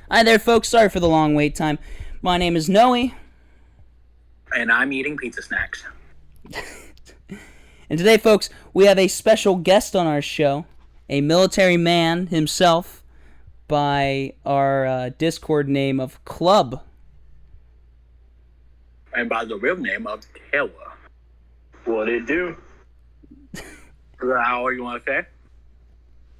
Hi there, folks. Sorry for the long wait time. My name is Noe. And I'm eating pizza snacks. And today, folks, we have a special guest on our show, a military man himself, by our Discord name of Club. And by the real name of Tayler. What it do? How you want to say?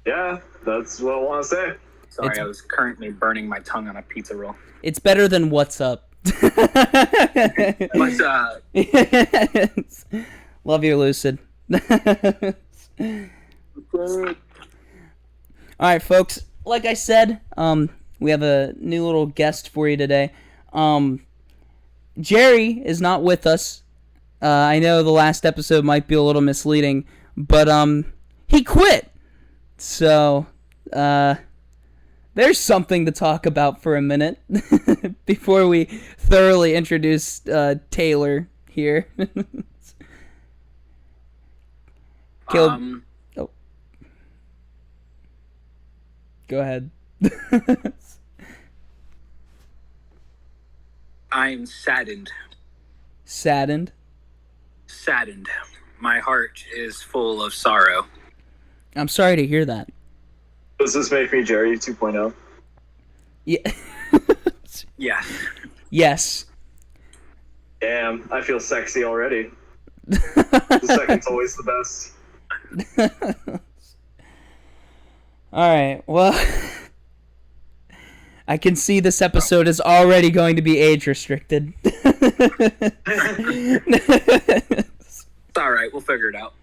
Yeah, that's what I want to say. Sorry, I was currently burning my tongue on a pizza roll. It's better than what's up. What's up? Love you, Lucid. Alright, folks. Like I said, we have a new little guest for you today. Jerry is not with us. I know the last episode might be a little misleading, but he quit. So, there's something to talk about for a minute before we thoroughly introduce Tayler here. Caleb, oh. Go ahead. I'm saddened. Saddened? Saddened. My heart is full of sorrow. I'm sorry to hear that. Does this make me Jerry 2.0? Yeah. Yeah. Yes. Damn, I feel sexy already. The second's always the best. Alright, well, I can see this episode is already going to be age restricted. It's alright, we'll figure it out.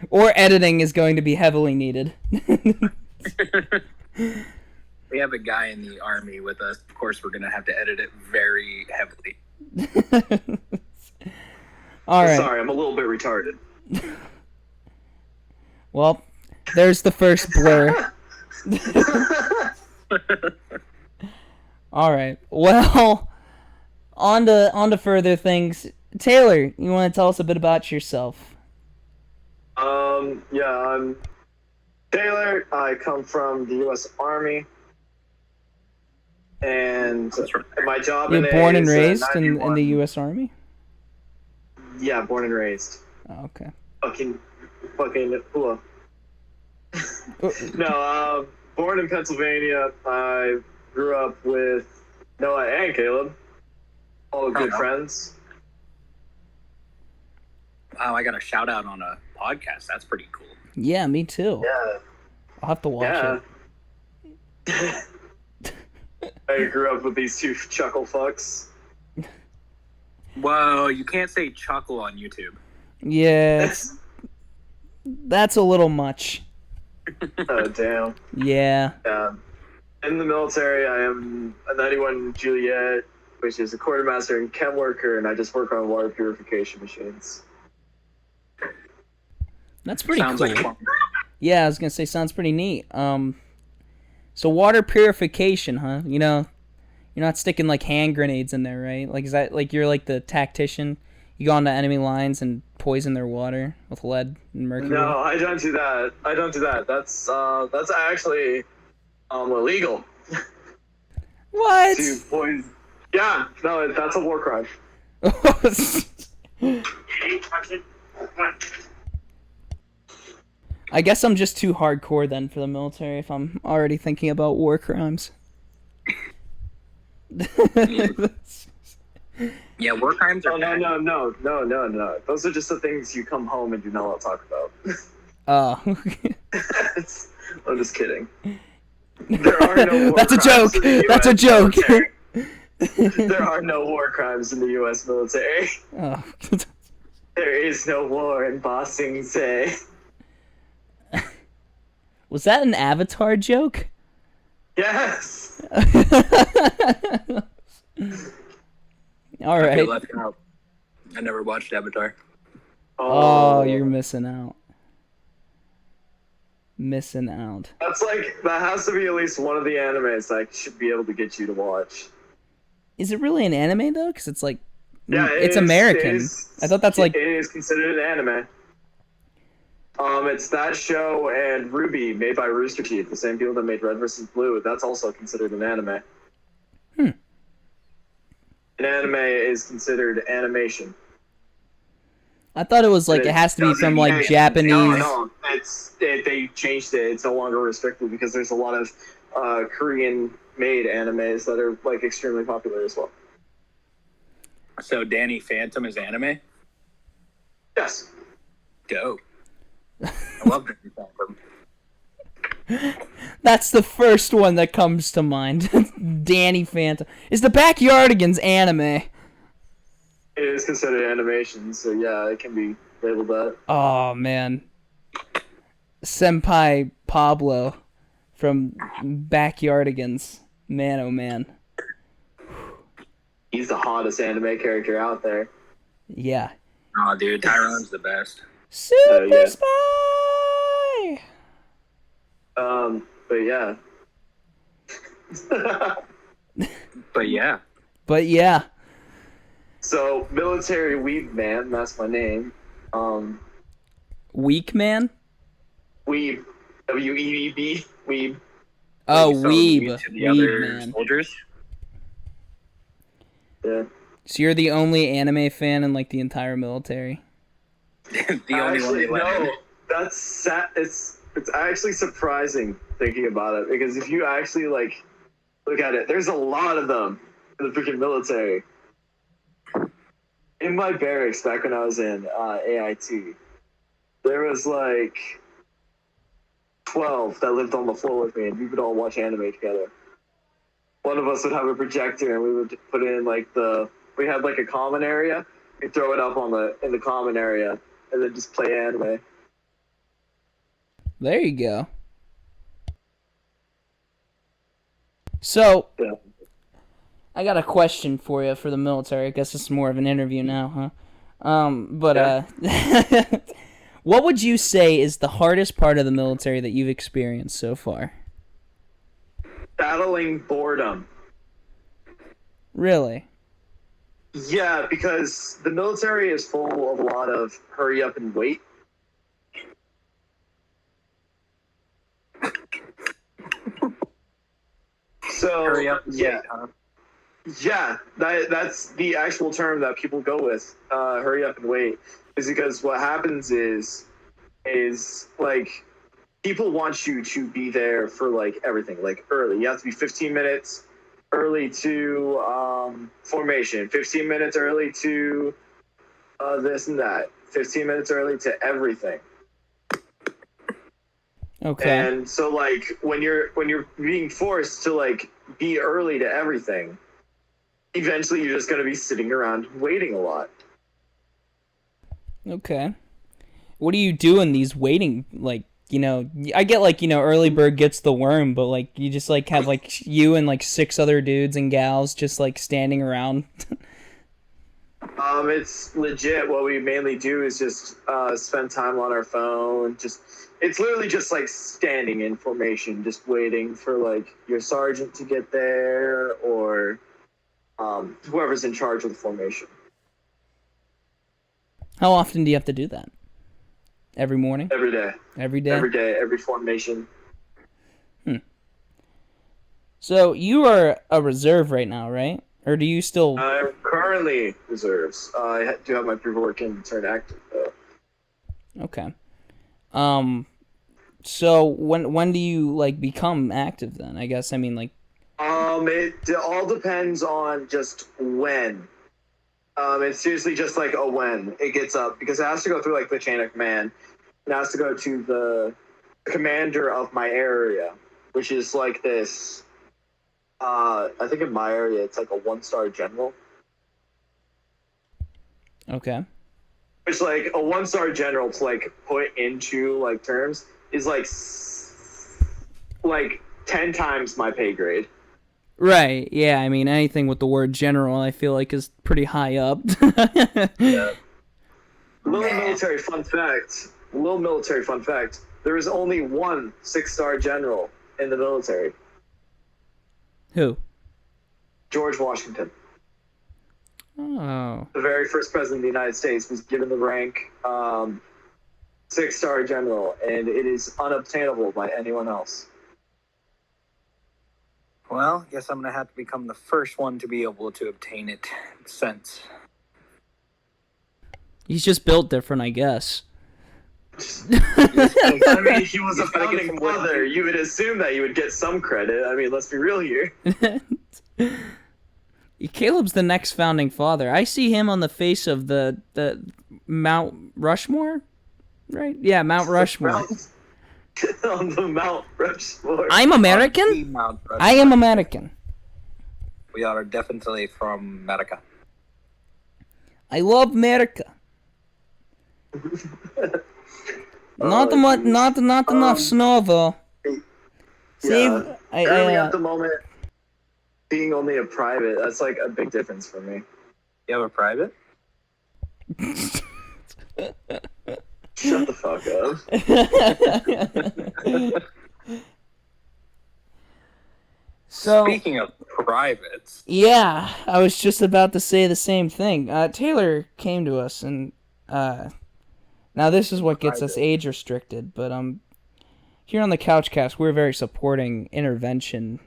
Or editing is going to be heavily needed. We have a guy in the army with us. Of course, we're going to have to edit it very heavily. Alright. Sorry, I'm a little bit retarded. Well, there's the first blur. Alright. Well, on to further things. Tayler, you want to tell us a bit about yourself? Yeah, I'm Tayler. I come from the U.S. Army. And my job You're in born and is, raised in 91. the U.S. Army? Yeah, born and raised. Oh, okay. Fucking hula. No, born in Pennsylvania. I grew up with Noah and Caleb. All good friends. Wow, I got a shout out on a podcast. That's pretty cool. Yeah, me too. Yeah. I'll have to watch it. I grew up with these two chuckle fucks. Whoa, you can't say chuckle on YouTube. Yeah, that's a little much. Oh, damn. Yeah. In the military, I am a 91 Juliet, which is a quartermaster and chem worker, and I just work on water purification machines. That's pretty Sounds cool. like fun. Yeah, I was gonna say sounds pretty neat. So water purification, huh? You know, you're not sticking like hand grenades in there, right? Like, is that like you're like the tactician? You go onto enemy lines and poison their water with lead and mercury. No, I don't do that. That's actually illegal. What? To poison. Yeah, no, that's a war crime. I guess I'm just too hardcore then for the military if I'm already thinking about war crimes. Yeah, war crimes are bad. No. Those are just the things you come home and do not want to talk about. Oh. I'm just kidding. There are no war That's a crimes joke. in the That's a US joke. military. There are no war crimes in the U.S. military. Oh. There is no war in Bossing Say. Was that an Avatar joke? Yes. All I feel right. left out. I never watched Avatar. Oh, you're missing out. Missing out. That has to be at least one of the animes that I should be able to get you to watch. Is it really an anime though? Because it's like, Yeah, it's American. I thought that's like. It is considered an anime. It's that show and Ruby, made by Rooster Teeth, the same people that made Red vs. Blue. That's also considered an anime. An anime is considered animation. I thought it was like it has to be from like Japanese. No, they changed it. It's no longer restricted because there's a lot of Korean-made animes that are like extremely popular as well. So Danny Phantom is anime? Yes. Dope. I love Danny Phantom. That's the first one that comes to mind. Danny Phantom. Is the Backyardigans anime? It is considered animation, so yeah, it can be labeled that. Oh, man. Senpai Pablo from Backyardigans. Man, oh, man. He's the hottest anime character out there. Yeah. Oh, dude, Tyrone's the best. Super yeah. Spy! But yeah. But yeah. But yeah. So, Military Weeb Man, that's my name. Weak Man? Weeb. W-E-E-B. Weeb. Oh, You sell Weeb. weed to the Weeb other Man. soldiers? Yeah. So you're the only anime fan in like the entire military? The only one they let in. No, that's sad. It's actually surprising thinking about it, because if you actually like look at it, there's a lot of them in the freaking military. In my barracks back when I was in AIT, there was like 12 that lived on the floor with me, and we would all watch anime together. One of us would have a projector, and we would put in like we had like a common area. We'd throw it up in the common area, and then just play anime. There you go. So, Yeah. I got a question for you for the military. I guess it's more of an interview now, huh? What would you say is the hardest part of the military that you've experienced so far? Battling boredom. Really? Yeah, because the military is full of a lot of hurry up and wait. So Hurry up and yeah, wait, huh? yeah, that's the actual term that people go with. Hurry up and wait is because what happens is like people want you to be there for like everything, like early. You have to be 15 minutes early to formation, 15 minutes early to this and that, 15 minutes early to everything. Okay. And so like when you're being forced to like be early to everything, eventually you're just going to be sitting around waiting a lot. Okay. What do you do in these waiting, like, you know, I get like, you know, early bird gets the worm, but like you just like have like you and like 6 other dudes and gals just like standing around. It's legit. What we mainly do is just spend time on our phone. It's literally just like standing in formation, just waiting for like your sergeant to get there or whoever's in charge of the formation. How often do you have to do that? Every morning? Every day. Every day? Every day, every formation. So you are a reserve right now, right? Or do you still... I'm currently reserves. I do have my paperwork in to turn active, though. Okay. So when do you like become active then? I guess I mean like It all depends on just when. It's seriously just like a when it gets up, because it has to go through like the chain of command. It has to go to the commander of my area, which is like this. I think in my area it's like a 1-star general. Okay. Which like a 1-star general to like put into like terms is like 10 times my pay grade. Right. Yeah, I mean anything with the word general I feel like is pretty high up. Yeah. Little military fun fact. There is only one 6-star general in the military. Who? George Washington. Oh. The very first president of the United States was given the rank 6-star general, and it is unobtainable by anyone else. Well, I guess I'm going to have to become the first one to be able to obtain it since. He's just built different, I guess. I mean, he was a founding father. You would assume that you would get some credit. I mean, let's be real here. Caleb's the next founding father. I see him on the face of the Mount Rushmore, right? Yeah, Mount Rushmore. On the Mount Rushmore. I'm American? I am American. We are definitely from America. I love America. Not enough snow though. Yeah. Currently at the moment, being only a private, that's like a big difference for me. You have a private? Shut the fuck up. So, speaking of privates. Yeah, I was just about to say the same thing. Tayler came to us, and now this is what gets us age restricted, but here on the CouchCast, we're very supporting intervention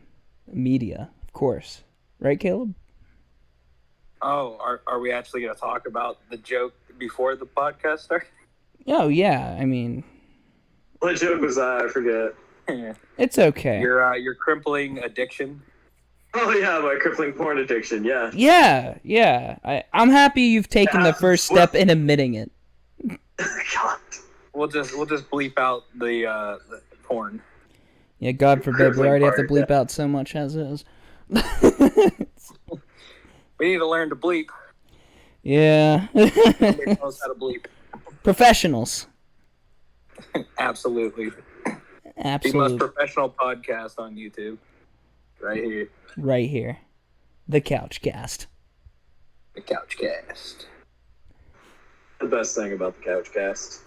media, of course. Right, Caleb? Oh, are we actually going to talk about the joke before the podcast started? Oh, yeah, I mean... What joke was that? I forget. It's okay. Your crippling addiction. Oh yeah, my crippling porn addiction. Yeah. Yeah. I'm happy you've taken the first step in admitting it. God. We'll just bleep out the porn. Yeah, God forbid we already have to bleep out so much as is. We need to learn to bleep. Yeah. Nobody knows how to bleep. Professionals. Absolutely. The most professional podcast on YouTube. Right here. Right here. The CouchCast. The CouchCast. The best thing about the CouchCast.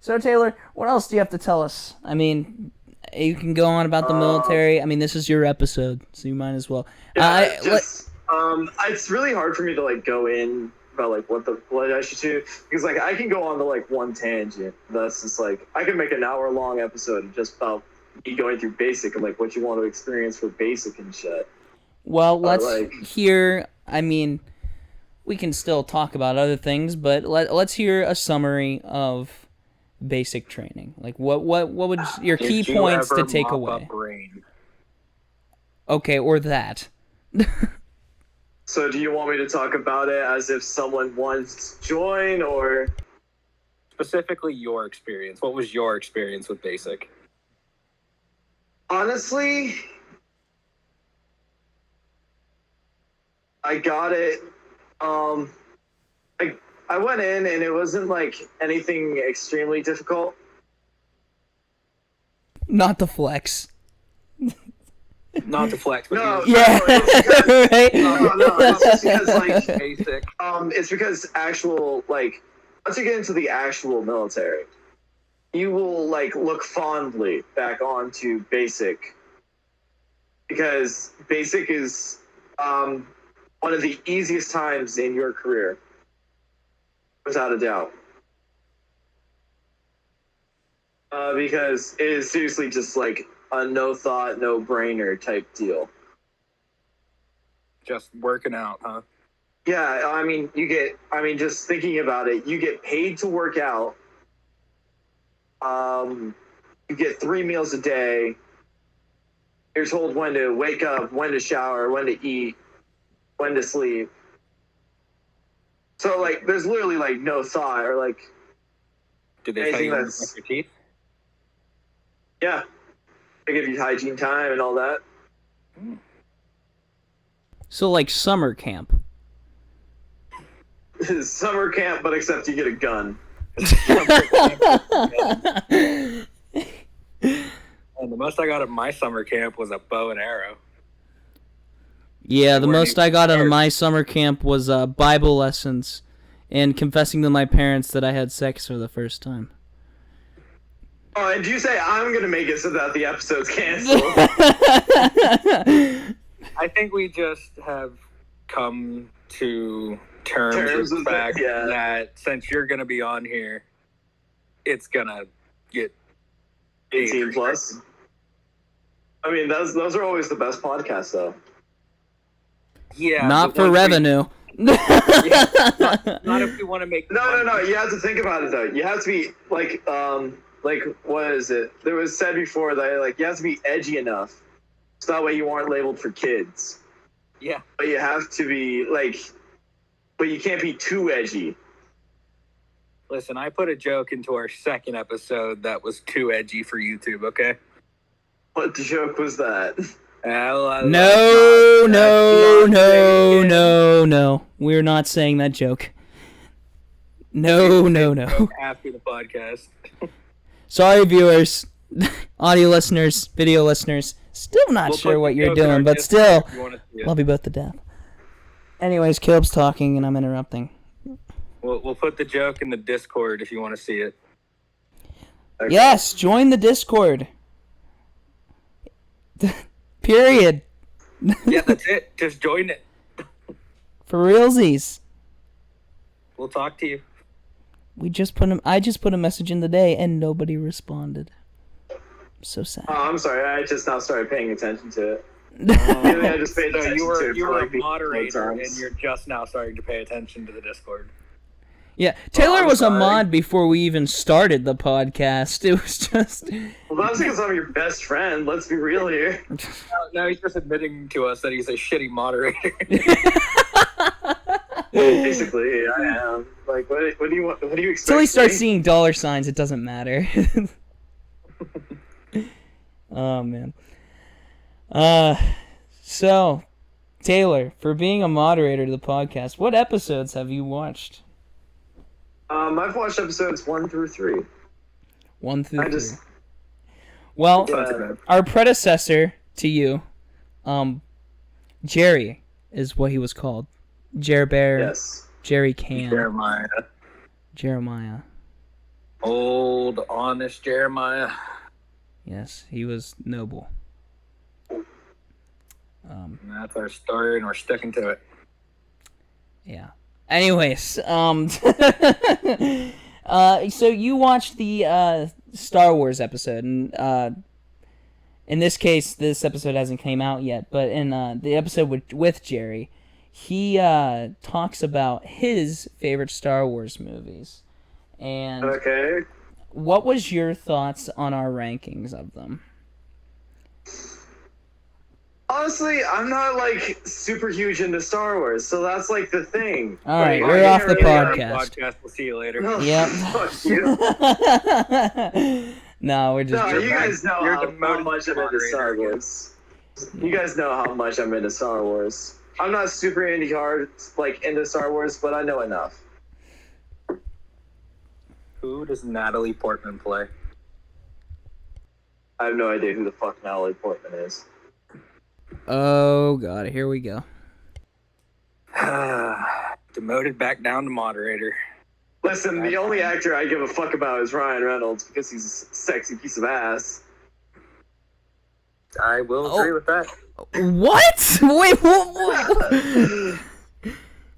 So, Tayler, what else do you have to tell us? I mean, you can go on about the military. I mean, this is your episode, so you might as well. Yeah, it's really hard for me to like go in about like what I should do, because like I can go on to like one tangent. That's just like I can make an hour-long episode just about me going through basic and like what you want to experience for basic and shit. Well, let's hear. I mean, we can still talk about other things, but let's hear a summary of basic training. Like what would your key points to take away? Okay, or that. So do you want me to talk about it as if someone wants to join, or specifically your experience? What was your experience with basic? Honestly, I got it. I went in and it wasn't like anything extremely difficult. Not the flex. Not to flex, but no, yeah, right. No, it's just because like basic. It's because actual like once you get into the actual military, you will like look fondly back onto basic, because basic is one of the easiest times in your career, without a doubt. Because it is seriously just like a no thought, no brainer type deal. Just working out, huh? Yeah, I mean, just thinking about it, you get paid to work out. You get 3 meals a day. You're told when to wake up, when to shower, when to eat, when to sleep. So, like, there's literally, like, no thought or, like... Did they tell you to brush your teeth? Yeah. They give you hygiene time and all that. So, like, summer camp. Summer camp, but except you get a gun. And the most I got at my summer camp was a bow and arrow. Yeah, the most I got out of my summer camp was Bible lessons and confessing to my parents that I had sex for the first time. Oh, and do you say I'm going to make it so that the episode's canceled? I think we just have come to terms with the fact that since you're going to be on here, it's gonna get 18 plus. I mean, those are always the best podcasts, though. Yeah, Not for revenue. Not if we want to make. No. You have to think about it though. You have to be like what is it? There was said before that like you have to be edgy enough, so that way you aren't labeled for kids. Yeah. But you have to be like, but you can't be too edgy. Listen, I put a joke into our second episode that was too edgy for YouTube. Okay. What joke was that? No. We're not saying that joke. No. After the podcast. Sorry, viewers, audio listeners, video listeners. Still not sure what you're doing, but still, love you both to death. Anyways, Caleb's talking and I'm interrupting. We'll put the joke in the Discord if you want to see it. Okay. Yes, join the Discord. Period. Yeah, that's it. Just join it. For realsies. We'll talk to you. I just put a message in the day and nobody responded. I'm so sad. Oh, I'm sorry. I just now started paying attention to it. I just paid attention you were to it for, a like, the moderator times. and you're just now starting to pay attention to the Discord. Yeah, Taylor I'm was a sorry. mod before we even started the podcast. It was just... Well, that's because I'm your best friend. Let's be real here. Now he's just admitting to us that he's a shitty moderator. Basically, I am. Like, what do you want? What do you expect? Until he starts me? seeing dollar signs, it doesn't matter. Oh, man. So, Taylor, for being a moderator to the podcast, what episodes have you watched? I've watched episodes 1 through 3. 1 through 3. just- Well, Yeah. our predecessor to you, Jerry is what he was called. Jerbear, Yes. Jerry Can, Jeremiah. Jeremiah. Old, honest Jeremiah. Yes, he was noble. And that's our story, and we're sticking to it. Yeah. Anyways, so you watched the Star Wars episode, and in this case, this episode hasn't came out yet. But in the episode with Jerry, he talks about his favorite Star Wars movies, and Okay. what was your thoughts on our rankings of them? Honestly, I'm not like super huge into Star Wars, so that's like the thing. All right, Like, we're I off the can't really- podcast. We'll see you later. No, Yep. fuck you. No, we're just. No, you guys know You're how demoted much I'm into moderator Star again. Wars. You guys know how much I'm into Star Wars. I'm not super into Star Wars, but I know enough. Who does Natalie Portman play? I have no idea who the fuck Natalie Portman is. Oh god, here we go. Demoted back down to moderator. Listen, the only actor I give a fuck about is Ryan Reynolds because he's a sexy piece of ass. I will agree with that. What? Wait, what?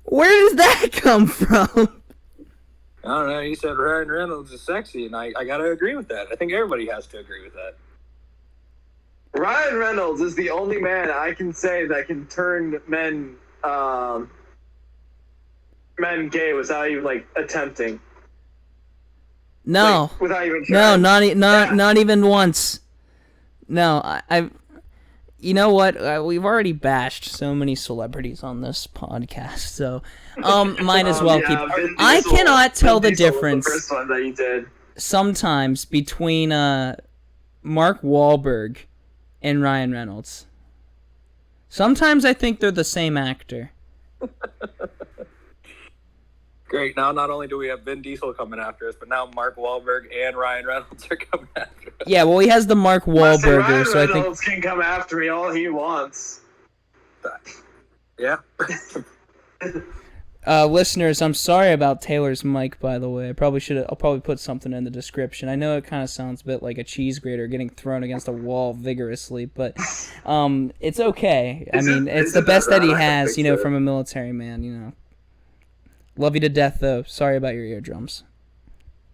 Where does that come from? I don't know. You said Ryan Reynolds is sexy, and I gotta agree with that. I think everybody has to agree with that. Ryan Reynolds is the only man I can say that can turn men gay without even attempting. No, Without even no, trying. not even once. No, I you know what? We've already bashed so many celebrities on this podcast, so might as well keep. Vin I Diesel- cannot tell Vin the Diesel was difference The first one that you did. sometimes between Mark Wahlberg and Ryan Reynolds. Sometimes I think they're the same actor. Great. Now, not only do we have Vin Diesel coming after us, but now Mark Wahlberg and Ryan Reynolds are coming after us. Yeah, well, he has the Mark Listen, Wahlburger, Ryan so I think. Reynolds can come after me all he wants. Yeah. Listeners, I'm sorry about Taylor's mic, by the way. I'll probably put something in the description. I know it kind of sounds a bit like a cheese grater getting thrown against a wall vigorously, but it's okay. I mean, it's the best that he has, from a military man, Love you to death, though. Sorry about your eardrums.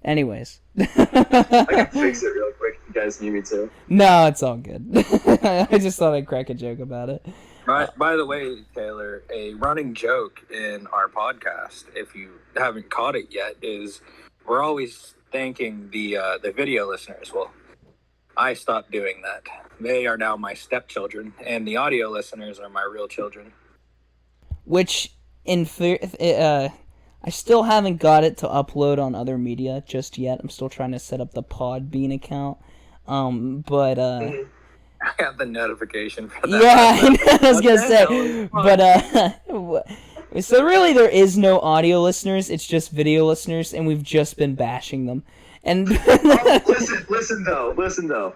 Anyways. I can fix it real quick if you guys need me to. No, it's all good. I just thought I'd crack a joke about it. By the way, Taylor, a running joke in our podcast, if you haven't caught it yet, is we're always thanking the video listeners. Well, I stopped doing that. They are now my stepchildren, and the audio listeners are my real children. Which, I still haven't got it to upload on other media just yet. I'm still trying to set up the Podbean account. But I got the notification for that. Yeah, I was gonna say, but so really there is no audio listeners. It's just video listeners, and we've just been bashing them. And listen though.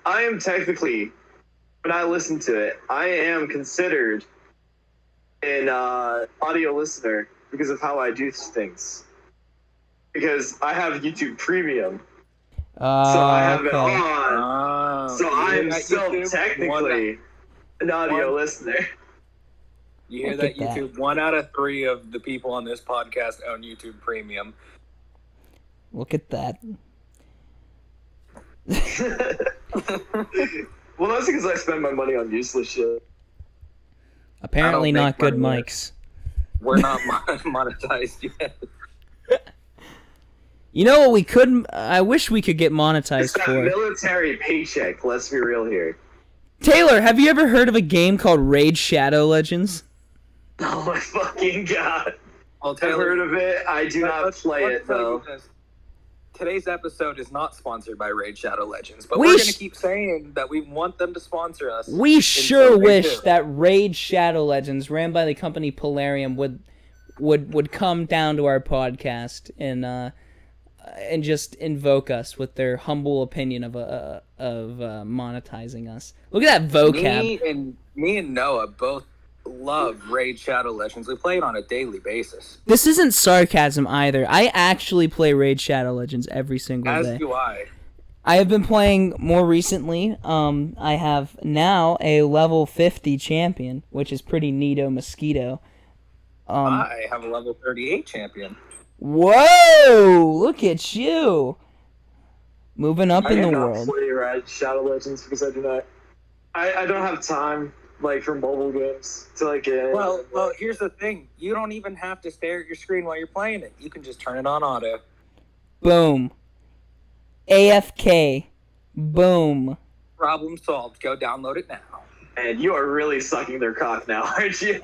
I am technically, when I listen to it, I am considered an audio listener because of how I do things. Because I have YouTube Premium, so I have it on. So I am still technically an audio listener. You hear that, YouTube? 1 out of 3 of the people on this podcast own YouTube Premium. Look at that. Well, that's because I spend my money on useless shit. Apparently not good mics. We're not monetized yet. You know what we could... I wish we could get monetized It's that for. military paycheck, let's be real here. Taylor, have you ever heard of a game called Raid Shadow Legends? Oh my fucking god. Well, I've heard of it. I do not play it, though. Today's episode is not sponsored by Raid Shadow Legends, but We we're going to keep saying that we want them to sponsor us. We sure wish that Raid Shadow Legends, ran by the company Polarium, would come down to our podcast and just invoke us with their humble opinion of monetizing us. Look at that vocab. Me and Noah both love Raid Shadow Legends. We play it on a daily basis. This isn't sarcasm either. I actually play Raid Shadow Legends every single day. As do I. I have been playing more recently. I have now a level 50 champion, which is pretty neato mosquito. I have a level 38 champion. Whoa! Look at you! Moving up in the world. I do not play Raid Shadow Legends because I do not... I don't have time, like, for mobile games to, like, get... Well, here's the thing. You don't even have to stare at your screen while you're playing it. You can just turn it on auto. Boom. AFK. Boom. Problem solved. Go download it now. And you are really sucking their cock now, aren't you?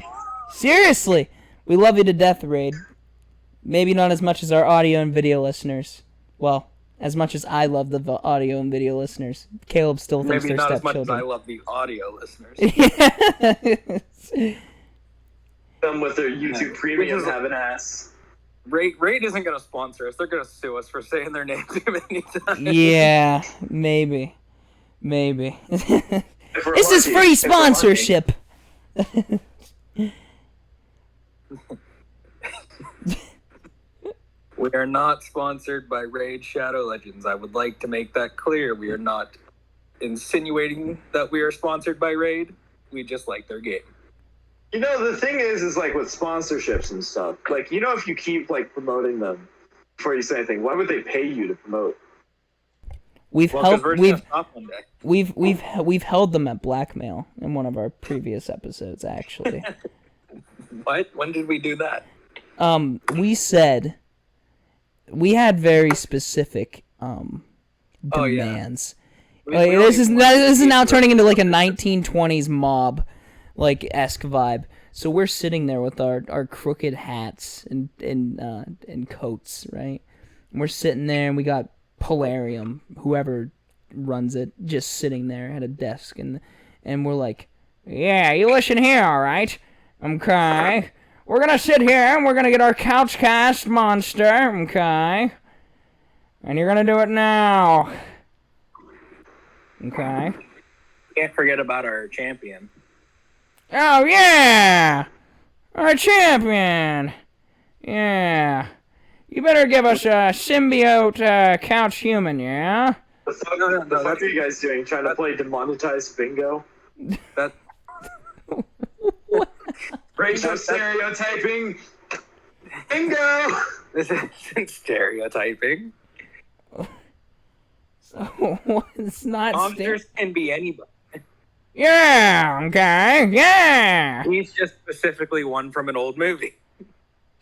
Seriously! We love you to death, Raid. Maybe not as much as our audio and video listeners. Well, as much as I love the audio and video listeners. Caleb still thinks Maybe they're not as much stepchildren. as I love the audio listeners. Them with their YouTube Premium have an ass. Raid isn't going to sponsor us. They're going to sue us for saying their name too many times. Yeah, maybe. This is free sponsorship. We are not sponsored by Raid Shadow Legends. I would like to make that clear. We are not insinuating that we are sponsored by Raid. We just like their game. You know, the thing is like with sponsorships and stuff, like, you know, if you keep, like, promoting them before you say anything, why would they pay you to promote? We've held them at blackmail in one of our previous episodes, actually. What? When did we do that? We said we had very specific demands. Like, this is now turning into like a 1920s mob like esque vibe. So we're sitting there with our crooked hats and coats, right? And we're sitting there, and we got Polarium, whoever runs it, just sitting there at a desk, and we're like, yeah, you listen here, all right? Okay. We're gonna sit here, and we're gonna get our CouchCast monster, okay? And you're gonna do it now. Okay. Can't forget about our champion. Oh, yeah! Our champion! Yeah. You better give us a symbiote couch human, yeah? The fuck are you guys doing? Trying to play demonetized bingo? That... Racial stereotyping! Bingo! This isn't stereotyping. So it's not. Monsters can be anybody. Yeah. Okay. Yeah. He's just specifically one from an old movie.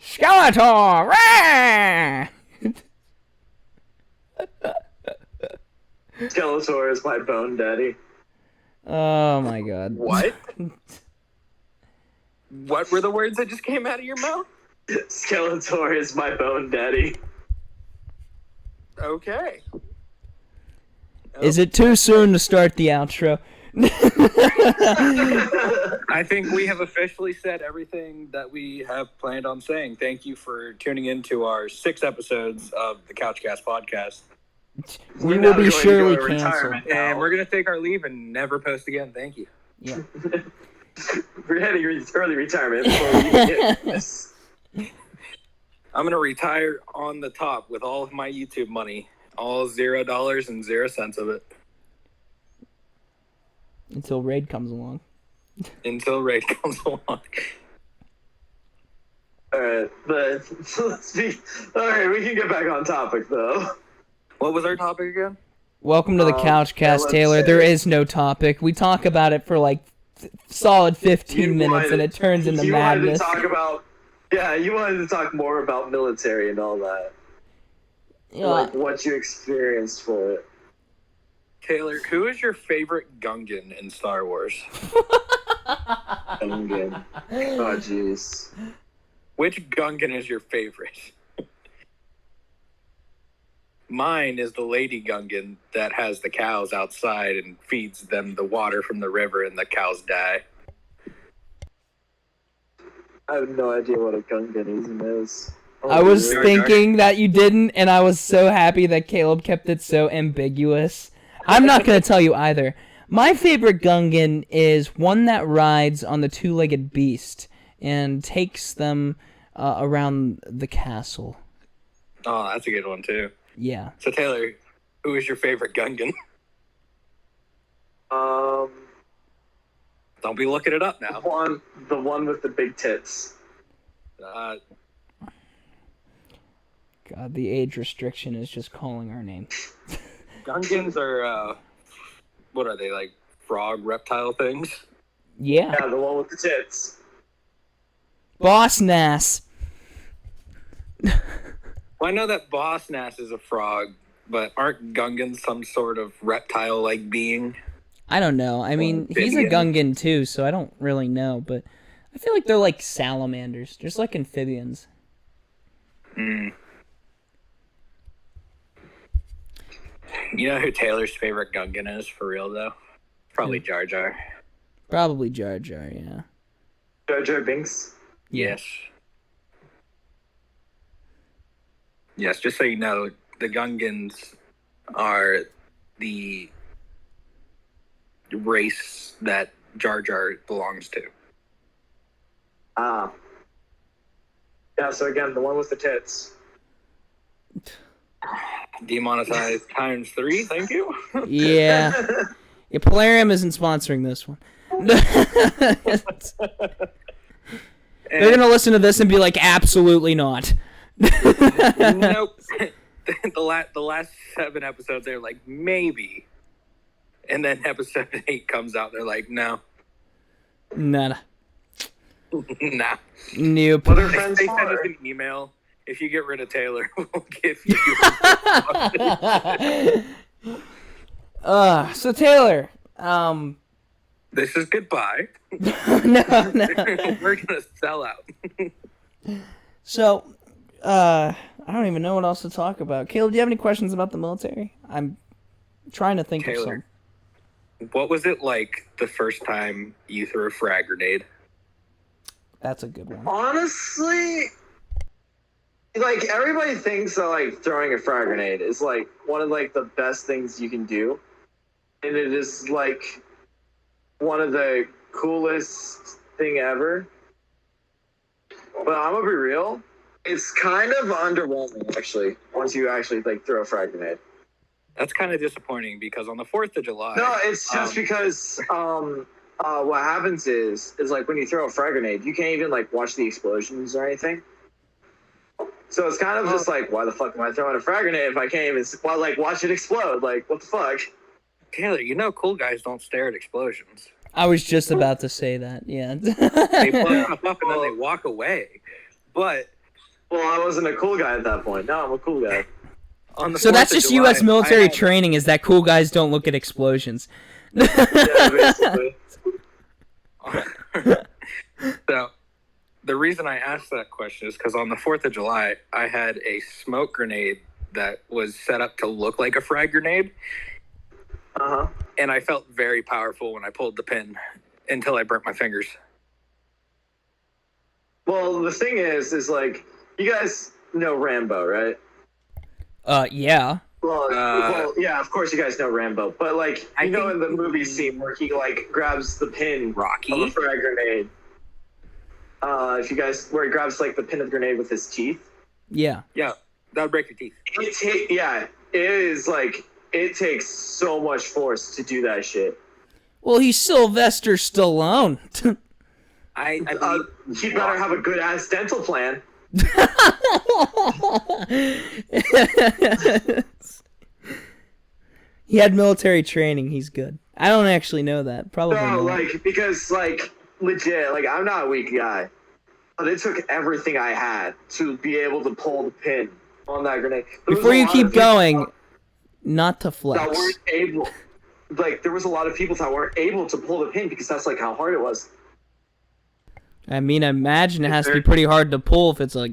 Skeletor. Rah! Skeletor is my bone daddy. Oh my god. What? What were the words that just came out of your mouth? Skeletor is my bone daddy. Okay. Is it too soon to start the outro? I think we have officially said everything that we have planned on saying. Thank you for tuning in to our 6 episodes of the CouchCast podcast. We will be surely canceled. And we're going to take our leave and never post again. Thank you. Yeah. We're heading early retirement before we get this. I'm going to retire on the top with all of my YouTube money. All $0 and 0 cents of it. Until Raid comes along. Until Raid comes along. Alright, but let's be. Alright, we can get back on topic though. What was our topic again? Welcome to the CouchCast, Taylor. say- There is no topic. We talk about it for like solid 15 minutes and it turns into madness. You wanted to talk more about military and all that. Yeah. Like what you experienced for it. Taylor, who is your favorite Gungan in Star Wars? Gungan. Oh, jeez. Which Gungan is your favorite? Mine is the lady Gungan that has the cows outside and feeds them the water from the river and the cows die. I have no idea what a Gunganism is. I was Jar Jar. thinking that you didn't, and I was so happy that Caleb kept it so ambiguous. I'm not going to tell you either. My favorite Gungan is one that rides on the two-legged beast and takes them around the castle. Oh, that's a good one, too. Yeah. So, Taylor, who is your favorite Gungan? Don't be looking it up now. The one with the big tits. God, the age restriction is just calling our name. Gungans are, what are they, like frog reptile things? Yeah. Yeah, the one with the tits. Boss Nass. Well, I know that Boss Nass is a frog, but aren't Gungans some sort of reptile-like being? I don't know. I mean, he's a Gungan too, so I don't really know, but I feel like they're like salamanders, just like amphibians. Hmm. You know who Taylor's favorite Gungan is, for real, though? Probably Jar Jar. Probably Jar Jar, yeah. Jar Jar Binks. Yes. Yes, just so you know, the Gungans are the race that Jar Jar belongs to. Ah. Yeah, so again, the one with the tits. Demonetized times 3, thank you. Yeah. Yeah, Polarium isn't sponsoring this one. They're gonna listen to this and be like, absolutely not. Nope. The last 7 episodes, they're like, maybe. And then episode 8 comes out, they're like, no. Nada. Nah. Nope. What are They friends send us for? an email. If you get rid of Taylor, we'll give you. So Taylor, This is goodbye. no. We're gonna sell out. So, I don't even know what else to talk about. Caleb, do you have any questions about the military? I'm trying to think of some. Taylor, what was it like the first time you threw a frag grenade? That's a good one. Honestly, like everybody thinks that like throwing a frag grenade is like one of like the best things you can do, and it is like one of the coolest thing ever. But I'm gonna be real, it's kind of underwhelming actually once you actually like throw a frag grenade. That's kind of disappointing because on the 4th of July. No, it's just because what happens is like when you throw a frag grenade, you can't even like watch the explosions or anything. So it's kind of just like, why the fuck am I throwing a frag grenade if I can't even watch it explode? Like, what the fuck? Taylor, cool guys don't stare at explosions. I was just about to say that. Yeah. They blow up and then they walk away. But I wasn't a cool guy at that point. Now I'm a cool guy. So that's just July, U.S. military training, is that cool guys don't look at explosions. Yeah, basically. So the reason I asked that question is because on the 4th of July, I had a smoke grenade that was set up to look like a frag grenade. Uh-huh. And I felt very powerful when I pulled the pin until I burnt my fingers. Well, the thing is like, you guys know Rambo, right? Yeah. Well, yeah, of course you guys know Rambo, but like, in the movie scene where he like grabs the pin Rocky of a frag grenade. Where he grabs like the pin of the grenade with his teeth. Yeah, that would break your teeth. It is like, it takes so much force to do that shit. Well, he's Sylvester Stallone. He better have a good ass dental plan. He had military training. He's good. I don't actually know that. Probably No, not. like, because like, legit, like, I'm not a weak guy, but it took everything I had to be able to pull the pin on that grenade. Before you keep going, not to that flex. weren't able, like, there was a lot of people that weren't able to pull the pin because that's like how hard it was. I mean, I imagine it has to be pretty hard to pull if it's a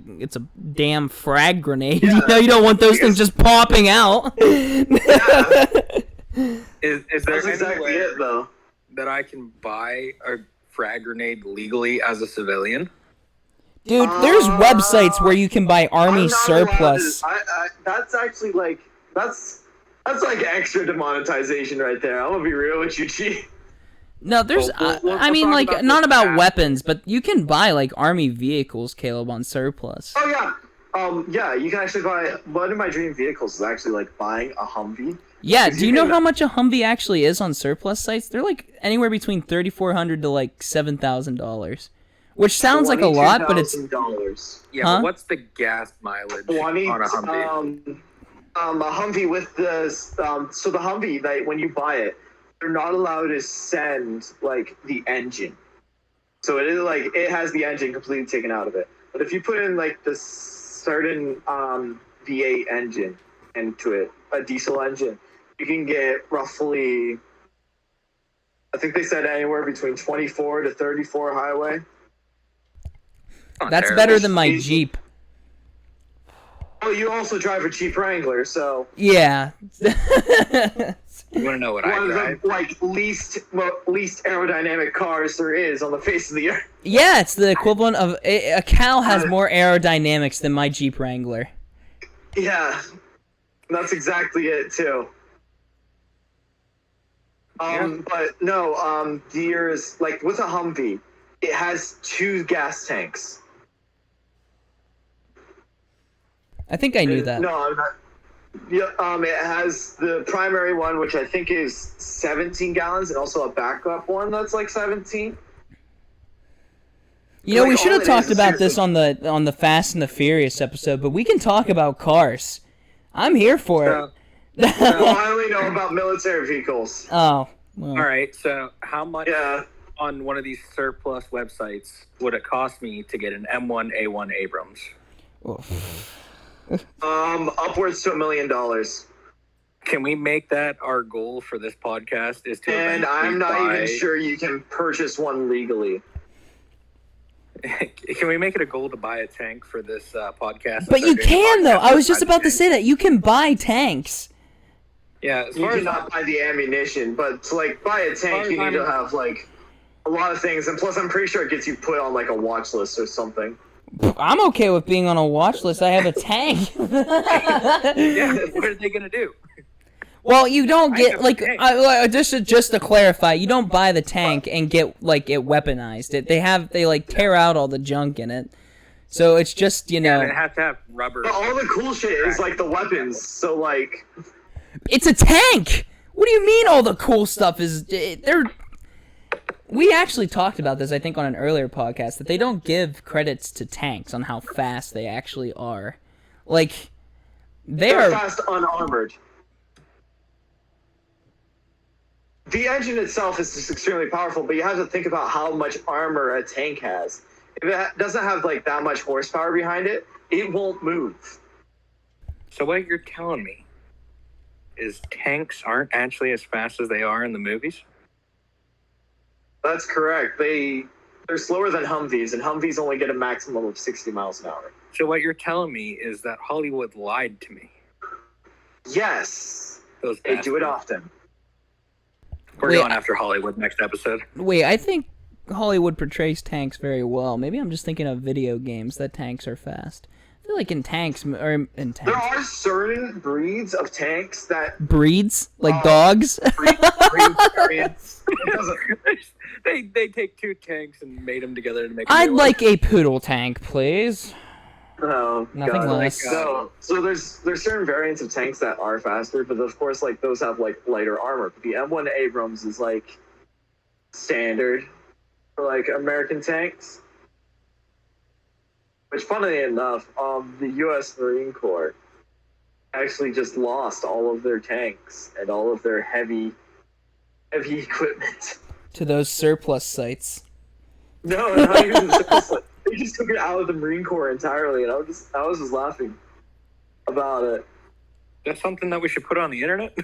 damn frag grenade. Yeah. You don't want those things just popping out. Yeah. Is there That's any exactly way it, though. that I can buy a frag grenade legally as a civilian? Dude, there's websites where you can buy army I'm not surplus. allowed to- that's actually like, that's like extra demonetization right there. I'm gonna be real with you, G. No, there's. I mean, talk like, about not this about after. weapons, but you can buy like army vehicles, Caleb, on surplus. Oh yeah. Yeah, you can actually buy. One of my dream vehicles is actually like buying a Humvee. Yeah, Because do you you know can- how much a Humvee actually is on surplus sites? They're like anywhere between $3,400 to like $7,000, which sounds like a lot, but it's $22,000. Yeah, Huh? but what's the gas mileage 20. on a Humvee? A Humvee with the so the Humvee, that when you buy it, they're not allowed to send like the engine. So it is like, it has the engine completely taken out of it. But if you put in like the certain V8 engine into it, a diesel engine, you can get roughly, I think they said anywhere between 24 to 34 highway. Not that's terrible. better than my Jeep. Well, you also drive a Jeep Wrangler, so Yeah. You want to know what I one of drive? the like least aerodynamic cars there is on the face of the earth. Yeah, it's the equivalent of a cow has more aerodynamics than my Jeep Wrangler. Yeah, that's exactly it too. But no, there's like with a Humvee, it has 2 gas tanks. I think I knew that. No, I'm not. Yeah, it has the primary one, which I think is 17 gallons, and also a backup one that's like 17. You know, Like, we should all have it talked is about this seriously- on the Fast and the Furious episode, but we can talk about cars. I'm here for So, it. Well, I only know about military vehicles. Oh, well. all right, so how much Yeah. on one of these surplus websites would it cost me to get an M1A1 Abrams? Upwards to $1 million. Can we make that our goal for this podcast? Is to And eventually I'm not buy... even sure you can purchase one legally. Can we make it a goal to buy a tank for this podcast? But you can, though. I was just about to say that. You can buy tanks. Yeah, as You far as cannot buy the ammunition, but to like buy a tank, you need to have like a lot of things, and plus I'm pretty sure it gets you put on like a watch list or something. I'm okay with being on a watch list. I have a tank. yeah, what are they gonna do? Well, you don't I get have a like tank. just to clarify, you don't buy the tank and get like it weaponized. They like tear out all the junk in it. So it's just, you know, And it has to have rubber. But all the cool shit is like the weapons. So like, it's a tank. What do you mean all the cool stuff is they're We actually talked about this, I think, on an earlier podcast, that they don't give credits to tanks on how fast they actually are. Like, They're fast unarmored. The engine itself is just extremely powerful, but you have to think about how much armor a tank has. If it doesn't have like that much horsepower behind it, it won't move. So what you're telling me is tanks aren't actually as fast as they are in the movies? That's correct. They're slower than Humvees, and Humvees only get a maximum of 60 miles an hour. So what you're telling me is that Hollywood lied to me. Yes. Those They do it often. We're going after Hollywood next episode. Wait, I think Hollywood portrays tanks very well. Maybe I'm just thinking of video games that tanks are fast. I feel like in tanks. There are certain breeds of tanks that... Breeds? Like dogs? Breeds variants. They take two tanks and made them together to make. I'd like a poodle tank, please. Oh, Nothing God. less. So there's certain variants of tanks that are faster, but of course, like those have like lighter armor. The M1 Abrams is like standard for like American tanks. Which, funnily enough, the U.S. Marine Corps actually just lost all of their tanks and all of their heavy equipment. To those surplus sites. No, not even surplus. They just took it out of the Marine Corps entirely, and I was just laughing about it. That's something that we should put on the internet.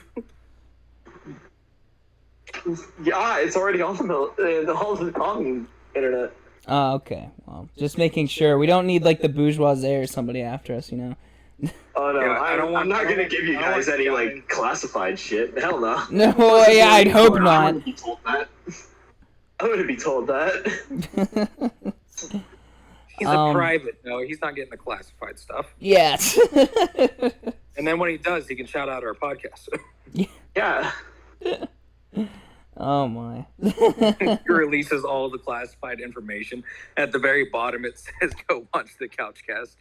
Yeah, it's already on the internet. Oh, okay. Well, just making sure. We don't need, like, the bourgeoisie or somebody after us, you know? Oh, no. Yeah, I'm not going to give you guys any, like, classified shit. Hell no. No, yeah, I'd hope not. I wouldn't be told that. He's a private. No, he's not getting the classified stuff. Yes. And then when he does, he can shout out our podcast. Yeah. Oh, my. He releases all the classified information. At the very bottom, it says, go watch the CouchCast.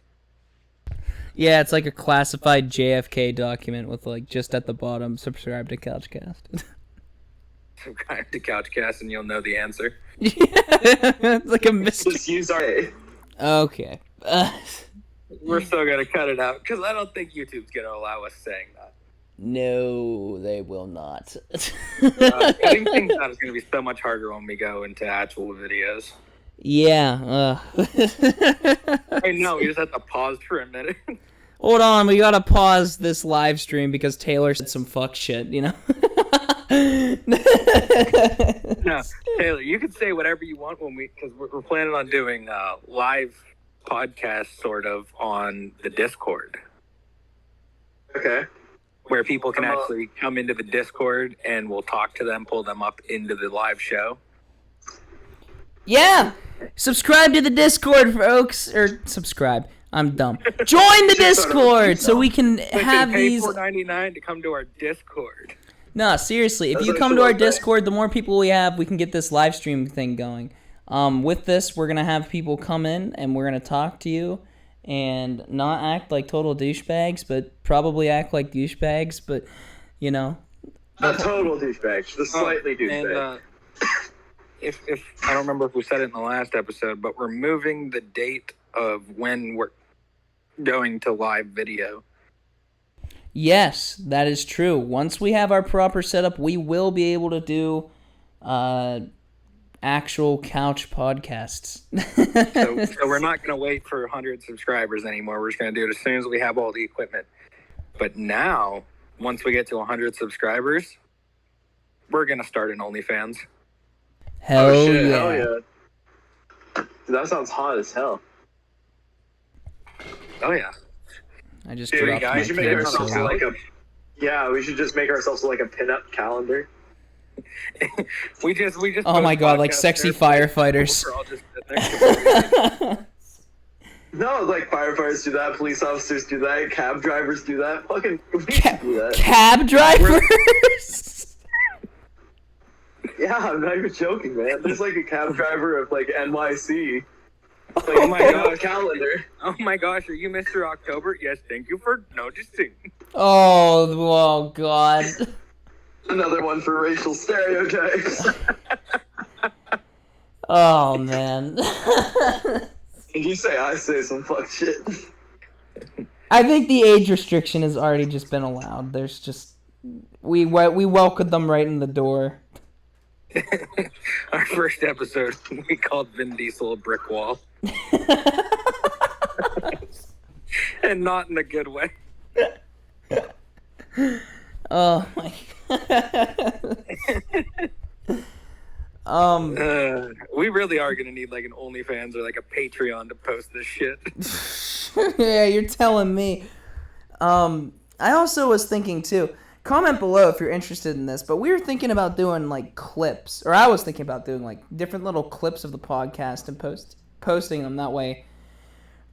Yeah, it's like a classified JFK document with, like, just at the bottom, subscribe to CouchCast. Subscribe to CouchCast and you'll know the answer. Yeah, it's like a mystery. Just use our... Okay. We're still going to cut it out, because I don't think YouTube's going to allow us saying that. No, they will not. Cutting things out is going to be so much harder when we go into actual videos. Yeah. I know, we just have to pause for a minute. Hold on, we gotta pause this live stream because Taylor said some fuck shit, you know? No, Taylor, you can say whatever you want because we're planning on doing live podcasts sort of on the Discord. Okay. Where people can actually come into the Discord and we'll talk to them, pull them up into the live show. Yeah! Subscribe to the Discord, folks. Or subscribe. I'm dumb. Join the Discord so we can have these... $4.99 to come to our Discord. No, seriously. If you come to our Discord, the more people we have, we can get this live stream thing going. With this, we're going to have people come in and we're going to talk to you and not act like total douchebags, but probably act like douchebags, but, you know. Not total douchebags, just slightly douchebags. And, if I don't remember if we said it in the last episode, but we're moving the date of when we're going to live video. Yes, that is true. Once we have our proper setup, we will be able to do actual couch podcasts. So we're not going to wait for 100 subscribers anymore. We're just going to do it as soon as we have all the equipment. But now, once we get to 100 subscribers, we're going to start an OnlyFans. Hell yeah. Hell yeah. Dude, that sounds hot as hell. Oh yeah. I just Dude, dropped guys, my We should make camera ourselves so like a... Yeah, we should just make ourselves like a pinup calendar. we just. Oh my god, like sexy firefighters. We're all just sitting there. No, like firefighters do that, police officers do that, cab drivers do that. Fucking we should do that. Cab drivers? Yeah, I'm not even joking, man. There's like a cab driver of like NYC. Like, Oh my gosh. calendar. Oh my gosh, are you Mr. October? Yes, thank you for noticing. Oh god. Another one for racial stereotypes. Oh man. If you say I say some fuck shit. I think the age restriction has already just been allowed. There's just we welcomed them right in the door. Our first episode, we called Vin Diesel a brick wall, and not in a good way. Oh my. We really are gonna need like an OnlyFans or like a Patreon to post this shit. Yeah, you're telling me. I also was thinking too. Comment below if you're interested in this, but we were thinking about doing like clips, or I was thinking about doing like different little clips of the podcast and posting them that way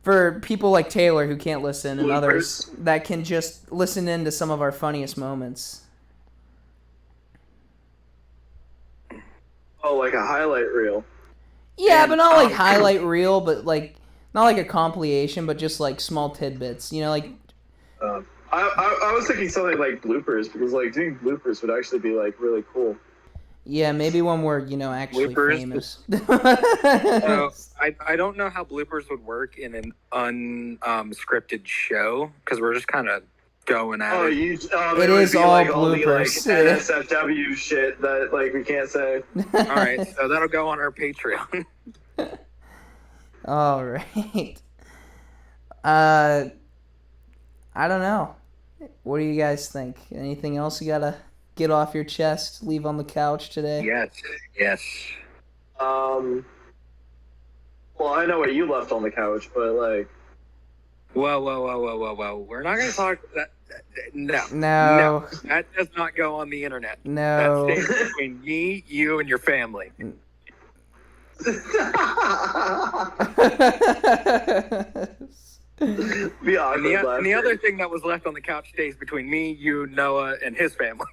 for people like Taylor who can't listen and others that can just listen in to some of our funniest moments. Oh, like a highlight reel. Yeah, but not like highlight reel, but like not like a compilation, but just like small tidbits. You know, like. I was thinking something like bloopers, because like doing bloopers would actually be like really cool. Yeah, maybe when we're actually bloopers. famous. I don't know how bloopers would work in an unscripted show, because we're just kind of going at it. It is all like bloopers. All the, like, NSFW shit that like we can't say. All right, so that'll go on our Patreon. All right. I don't know. What do you guys think? Anything else you gotta get off your chest, leave on the couch today? Yes. Well, I know what you left on the couch, but like. Whoa. We're not gonna talk that. No. That does not go on the internet. No. That stays between me, you, and your family. The other thing that was left on the couch stays between me, you, Noah, and his family.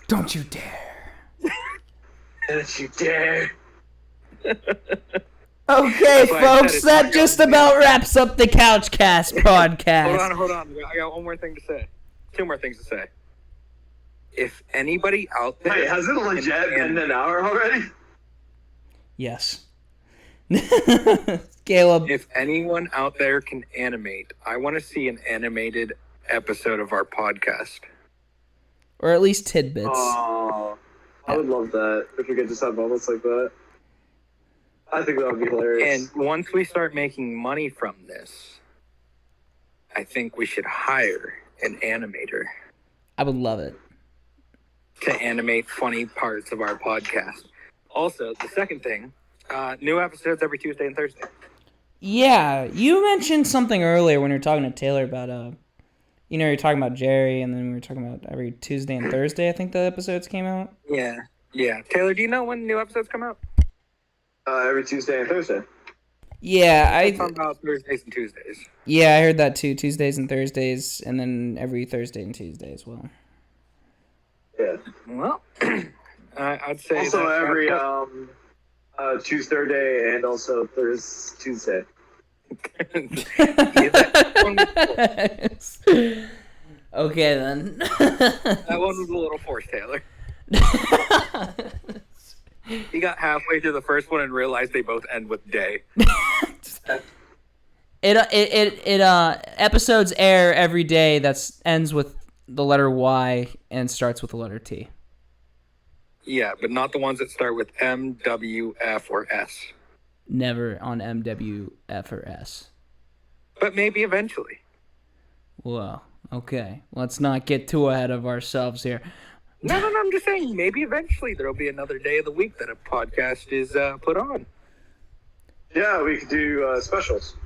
Don't you dare. Don't you dare. Okay, folks, that just about wraps up the CouchCast podcast. Hold on. I got one more thing to say. Two more things to say. If anybody out there... Wait, has it legit been an hour already? Yes. Caleb. If anyone out there can animate, I want to see an animated episode of our podcast. Or at least tidbits. Oh, I would love that if we could just have moments like that. I think that would be hilarious. And once we start making money from this, I think we should hire an animator. I would love it. To animate funny parts of our podcast. Also, the second thing, new episodes every Tuesday and Thursday. Yeah, you mentioned something earlier when you were talking to Taylor about, you're talking about Jerry, and then we were talking about every Tuesday and Thursday, I think the episodes came out. Yeah. Taylor, do you know when new episodes come out? Every Tuesday and Thursday. Yeah, I'm talking about Thursdays and Tuesdays. Yeah, I heard that too. Tuesdays and Thursdays, and then every Thursday and Tuesday as well. Yeah. Well, I'd say also every Tuesday and also Tuesday. Okay then. That one was a little forced, Taylor. He got halfway through the first one and realized they both end with day. Episodes air every day that ends with the letter Y and starts with the letter T. Yeah, but not the ones that start with M, W, F, or S. Never on M, W, F, or S. But maybe eventually. Well, okay. Let's not get too ahead of ourselves here. No, I'm just saying, maybe eventually there'll be another day of the week that a podcast is put on. Yeah, we could do specials.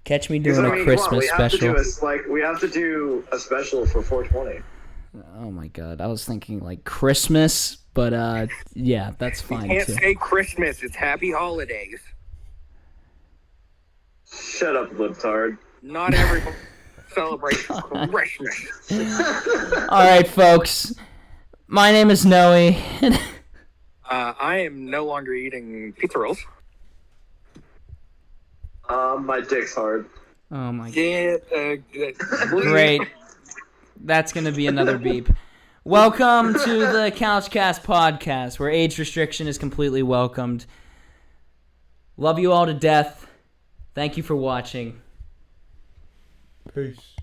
Catch me doing a Christmas special. We have to do a special for 420. Oh my god, I was thinking like Christmas, but yeah, that's fine too. You can't say Christmas, it's Happy Holidays. Shut up, libtard. Not everyone celebrates Christmas. Alright, folks. My name is Noe. I am no longer eating pizza rolls. My dick's hard. Oh my god. Great. That's going to be another beep. Welcome to the CouchCast podcast, where age restriction is completely welcomed. Love you all to death. Thank you for watching. Peace.